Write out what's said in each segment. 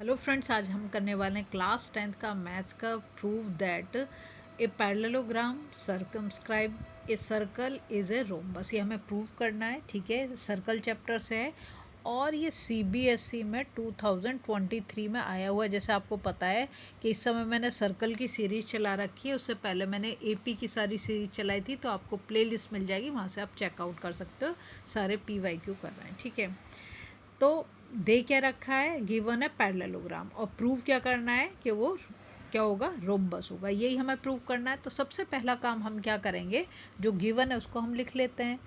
Hello friends, आज हम करने वाले हैं क्लास 10th का मैथ्स का prove that a parallelogram circumscribe a circle is a rhombus. ये हमें प्रूव करना है, ठीक है। सर्कल चैप्टर से है और ये सीबीएसई में 2023 में आया हुआ है। जैसे आपको पता है कि इस समय मैंने सर्कल की सीरीज़ चला रखी है, उससे पहले मैंने एपी की सारी सीरीज़ चलाई थी, तो आपको प्लेलिस्ट मिल जाएगी, वहाँ से आप चेकआउट कर सकते हो। सारे पीवाईक्यू कर रहे हैं, ठीक है। तो दे क्या रखा है, गिवन है पैरेललोग्राम, और प्रूव क्या करना है कि वो क्या होगा, रोम्बस होगा। यही हमें प्रूव करना है। तो सबसे पहला काम हम क्या करेंगे, जो गिवन है उसको हम लिख लेते हैं।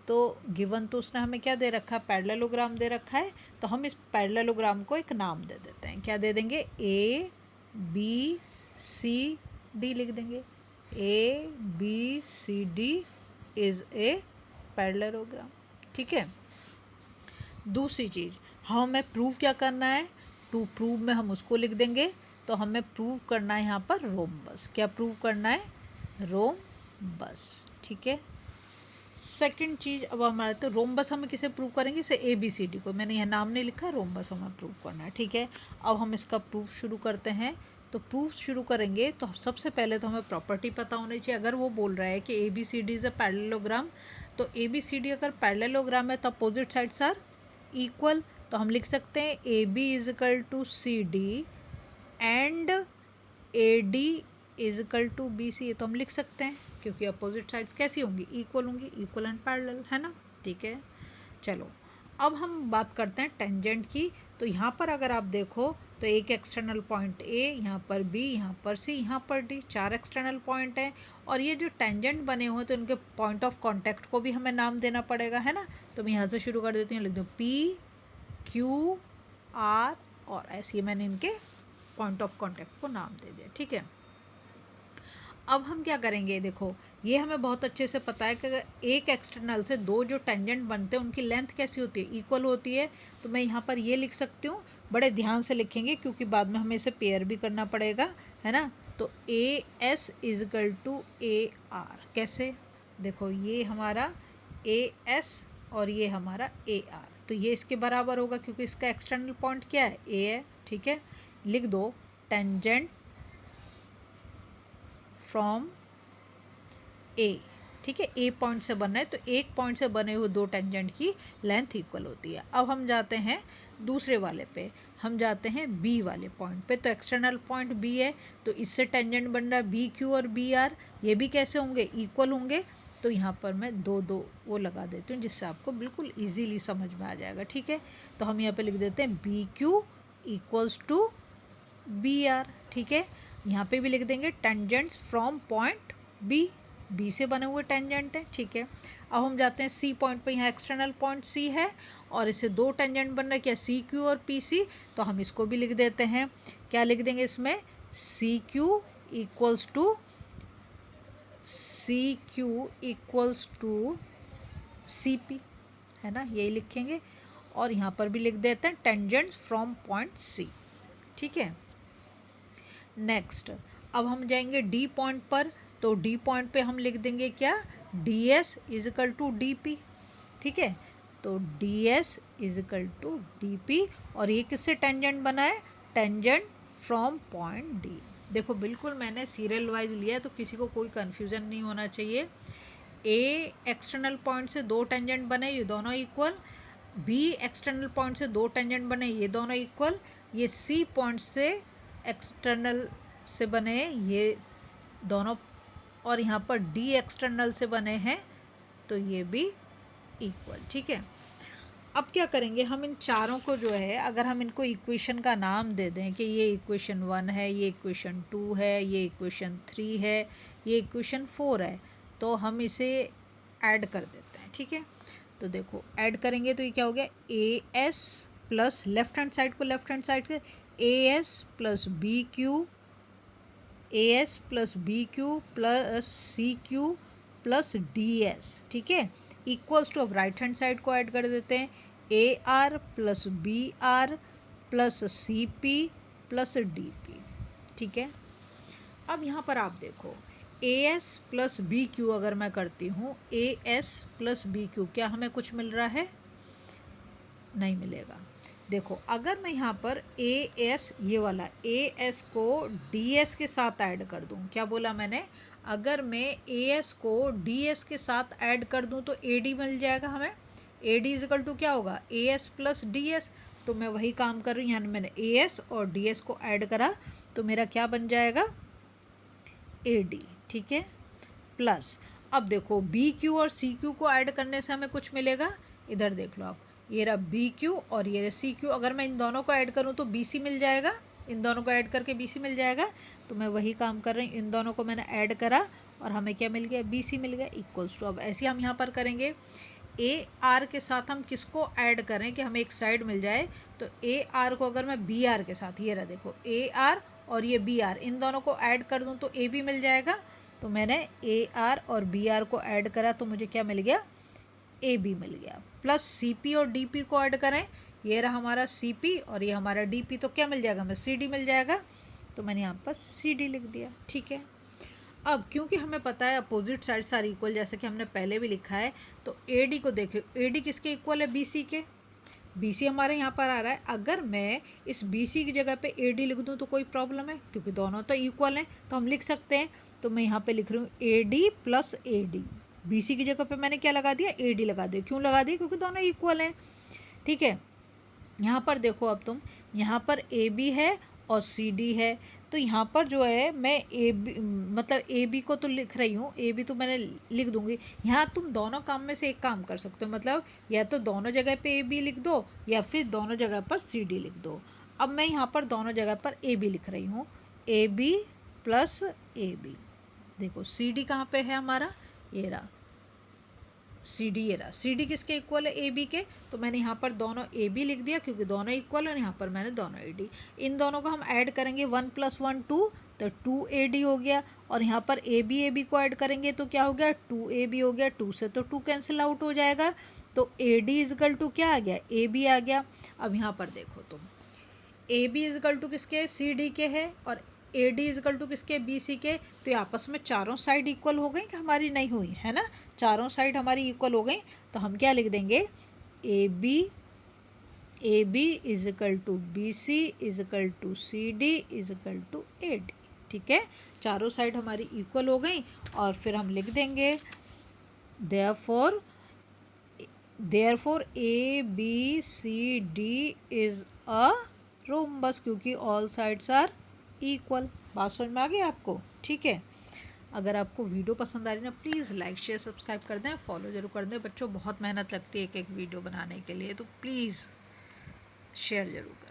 तो गिवन तो उसने हमें क्या दे रखा है, पैरेललोग्राम दे रखा है। तो हम इस पैरेललोग्राम को एक नाम दे देते हैं। क्या दे देंगे, ए बी सी डी लिख देंगे। A B C D is a parallelogram, ठीक है। दूसरी चीज़, हमें प्रूव क्या करना है, टू प्रूव में हम उसको लिख देंगे। तो हमें प्रूव करना है यहाँ पर रोम्बस। क्या प्रूव करना है, रोम्बस, ठीक है। सेकंड चीज़, अब हमारे तो रोम्बस हमें किसे प्रूव करेंगे, इसे ए बी सी डी को, मैंने यह नाम नहीं लिखा, रोम्बस हमें प्रूव करना है, ठीक है। अब हम इसका प्रूफ शुरू करते हैं। तो प्रूफ शुरू करेंगे तो सबसे पहले तो हमें प्रॉपर्टी पता होनी चाहिए। अगर वो बोल रहा है कि A B C D is a parallelogram, तो ए बी सी डी अगर पैरेललोग्राम है तो अपोजिट साइड्स आर इक्वल। तो हम लिख सकते हैं A B is equal to C D and A D is equal to B C. ये तो हम लिख सकते हैं क्योंकि अपोजिट साइड्स कैसी होंगी, इक्वल होंगी, इक्वल एंड पैरेलल, है ना, ठीक है। चलो अब हम बात करते हैं टेंजेंट की। तो यहाँ पर अगर आप देखो तो एक एक्सटर्नल पॉइंट ए, यहाँ पर बी, यहाँ पर सी, यहाँ पर डी, 4 एक्सटर्नल पॉइंट हैं। और ये जो टेंजेंट बने हुए हैं तो इनके पॉइंट ऑफ कांटेक्ट को भी हमें नाम देना पड़ेगा, है ना। तो मैं यहाँ से शुरू कर देती हूँ, लिख दूँ पी क्यू आर और ऐसे मैंने इनके पॉइंट ऑफ कांटेक्ट को नाम दे दिया, ठीक है। अब हम क्या करेंगे, देखो ये हमें बहुत अच्छे से पता है कि अगर एक एक्सटर्नल से दो जो टेंजेंट बनते हैं उनकी लेंथ कैसी होती है, इक्वल होती है। तो मैं यहाँ पर ये लिख सकती हूँ, बड़े ध्यान से लिखेंगे क्योंकि बाद में हमें इसे पेयर भी करना पड़ेगा, है ना। तो A S equal to A R, कैसे, देखो ये हमारा ए एस और ये हमारा ए आर, तो ये इसके बराबर होगा क्योंकि इसका एक्सटर्नल पॉइंट क्या है, ए है, ठीक है। लिख दो टेंजेंट फ्रॉम ए, ठीक है। ए पॉइंट से बनना है तो एक पॉइंट से बने हुए दो टेंजेंट की लेंथ इक्वल होती है। अब हम जाते हैं दूसरे वाले पे, हम जाते हैं बी वाले पॉइंट पे। तो एक्सटर्नल पॉइंट बी है तो इससे टेंजेंट बन रहा है बी क्यू और बी आर, ये भी कैसे होंगे, इक्वल होंगे। तो यहाँ पर मैं दो दो वो लगा देती हूँ जिससे आपको बिल्कुल ईजीली समझ में आ जाएगा, ठीक है। तो हम यहाँ पे लिख देते हैं B Q equals to B R, ठीक है। यहाँ पे भी लिख देंगे tangents from point B, B से बने हुए टेंजेंट है, ठीक है। अब हम जाते हैं सी पॉइंट पे, यहाँ एक्सटर्नल पॉइंट सी है और इससे दो टेंजेंट बन रहा है, क्या, सी क्यू और पी सी। तो हम इसको भी लिख देते हैं, क्या लिख देंगे इसमें, C Q equals to C P, है ना, यही लिखेंगे। और यहाँ पर भी लिख देते हैं टेंजेंट्स फ्रॉम पॉइंट सी, ठीक है। नेक्स्ट अब हम जाएंगे डी पॉइंट पर। तो डी पॉइंट पे हम लिख देंगे क्या, D S equal to D P, ठीक है। तो D S equal to D P, और ये किससे टेंजेंट बना है, टेंजेंट फ्रॉम पॉइंट डी। देखो बिल्कुल मैंने सीरियल वाइज लिया है तो किसी को कोई कन्फ्यूज़न नहीं होना चाहिए। ए एक्सटर्नल पॉइंट से दो टेंजेंट बने, ये दोनों इक्वल। बी एक्सटर्नल पॉइंट से दो टेंजेंट बने, ये दोनों इक्वल। ये सी पॉइंट से एक्सटर्नल से बने, ये दोनों, और यहाँ पर डी एक्सटर्नल से बने हैं तो ये भी इक्वल, ठीक है। अब क्या करेंगे, हम इन चारों को जो है, अगर हम इनको इक्वेशन का नाम दे दें कि ये इक्वेशन 1 है, ये इक्वेशन 2 है, ये इक्वेशन 3 है, ये इक्वेशन 4 है, तो हम इसे ऐड कर देते हैं, ठीक है। तो देखो ऐड करेंगे तो ये क्या हो गया, A S plus left hand side को लेफ्ट हैंड साइड के, A S plus B Q, A S plus B Q plus C Q plus D S, ठीक है, इक्वल्स टू, अब राइट हैंड साइड को ऐड कर देते हैं, A R plus B R plus C P plus D P, ठीक है। अब यहाँ पर आप देखो A S plus B Q अगर मैं करती हूँ, A S plus B Q, क्या हमें कुछ मिल रहा है, नहीं मिलेगा। देखो अगर मैं यहाँ पर ए एस, ये वाला ए एस को डी एस के साथ ऐड कर दूँ, क्या बोला मैंने, अगर मैं ए एस को डी एस के साथ ऐड कर दूँ तो ए डी मिल जाएगा हमें। ए डी इजिकल टू क्या होगा, ए एस प्लस डी एस। तो मैं वही काम कर रही हूँ, यानी मैंने ए एस और डी एस को ऐड करा तो मेरा क्या बन जाएगा, ए डी। ठीक है, प्लस अब देखो बी क्यू और सी क्यू को ऐड करने से हमें कुछ मिलेगा, इधर देख लो आप, ये रहा बी क्यू और ये रहा सी क्यू। अगर मैं इन दोनों को ऐड करूँ तो बी सी मिल जाएगा, इन दोनों को ऐड करके बी सी मिल जाएगा। तो मैं वही काम कर रही हूँ, इन दोनों को मैंने ऐड करा और हमें क्या मिल गया, बी सी मिल गया इक्वल्स टू। अब ऐसे हम यहाँ पर करेंगे, ए आर के साथ हम किसको ऐड करें कि हमें एक साइड मिल जाए, तो ए आर को अगर मैं बी आर के साथ, ये रहा देखो ए आर और ये बी आर, इन दोनों को ऐड कर दूँ तो ए बी मिल जाएगा। तो मैंने ए आर और बी आर को ऐड करा तो मुझे क्या मिल गया, ए बी मिल गया। प्लस सी पी और डी पी को ऐड करें, ये रहा हमारा सी पी और ये हमारा डी पी, तो क्या मिल जाएगा, हमें सी डी मिल जाएगा। तो मैंने यहाँ पर सी डी लिख दिया। ठीक है, अब क्योंकि हमें पता है अपोजिट साइड्स आर इक्वल, जैसे कि हमने पहले भी लिखा है, तो ए डी को देखो, ए डी किसके इक्वल है, बी सी के। बी सी हमारे यहाँ पर आ रहा है, अगर मैं इस बी सी की जगह पे ए डी लिख दूँ तो कोई प्रॉब्लम है, क्योंकि दोनों तो इक्वल हैं तो हम लिख सकते हैं। तो मैं यहाँ पे लिख रही हूँ A D plus A D, B C की जगह पे मैंने क्या लगा दिया, ए डी लगा दिया। क्यों लगा दिया, क्योंकि दोनों इक्वल हैं। ठीक है, यहाँ पर देखो अब तुम, यहाँ पर ए बी है और सी डी है, तो यहाँ पर जो है मैं ए बी, मतलब ए बी को तो लिख रही हूँ, ए बी तो मैंने लिख दूँगी। यहाँ तुम दोनों काम में से एक काम कर सकते हो, मतलब या तो दोनों जगह पे ए बी लिख दो या फिर दोनों जगह पर सी डी लिख दो। अब मैं यहाँ पर दोनों जगह पर ए बी लिख रही हूँ, A B plus A B. देखो सी डी कहाँ पे है हमारा, ये रहा सी डी, ये रहा सी डी किसके इक्वल है, ए बी के। तो मैंने यहाँ पर दोनों ए बी लिख दिया क्योंकि दोनों इक्वल है, और यहाँ पर मैंने दोनों ए डी। इन दोनों को हम ऐड करेंगे, 1 + 1 2, तो 2 ए डी हो गया। और यहाँ पर ए बी को ऐड करेंगे तो क्या हो गया, 2 ए बी हो गया। 2 से तो 2 कैंसिल आउट हो जाएगा, तो ए डी इजकल टू क्या आ गया, ए बी आ गया। अब यहाँ पर देखो तुम, ए बी इजकल टू किसके, सी डी के है, और ए डी इजकल टू किसके, बी सी के। तो ये आपस में चारों साइड इक्वल हो गई कि हमारी नहीं हुई है ना, चारों साइड हमारी इक्वल हो गई। तो हम क्या लिख देंगे, A B equal to B C equal to C D equal to A D. ठीक है, चारों साइड हमारी इक्वल हो गई, और फिर हम लिख देंगे therefore A B C D is a rhombus, क्योंकि ऑल साइड्स आर इक्वल। बात समझ में आ गई आपको। ठीक है, अगर आपको वीडियो पसंद आ रही ना, प्लीज़ लाइक शेयर सब्सक्राइब कर दें, फॉलो जरूर कर दें। बच्चों बहुत मेहनत लगती है एक एक वीडियो बनाने के लिए, तो प्लीज़ शेयर ज़रूर करें।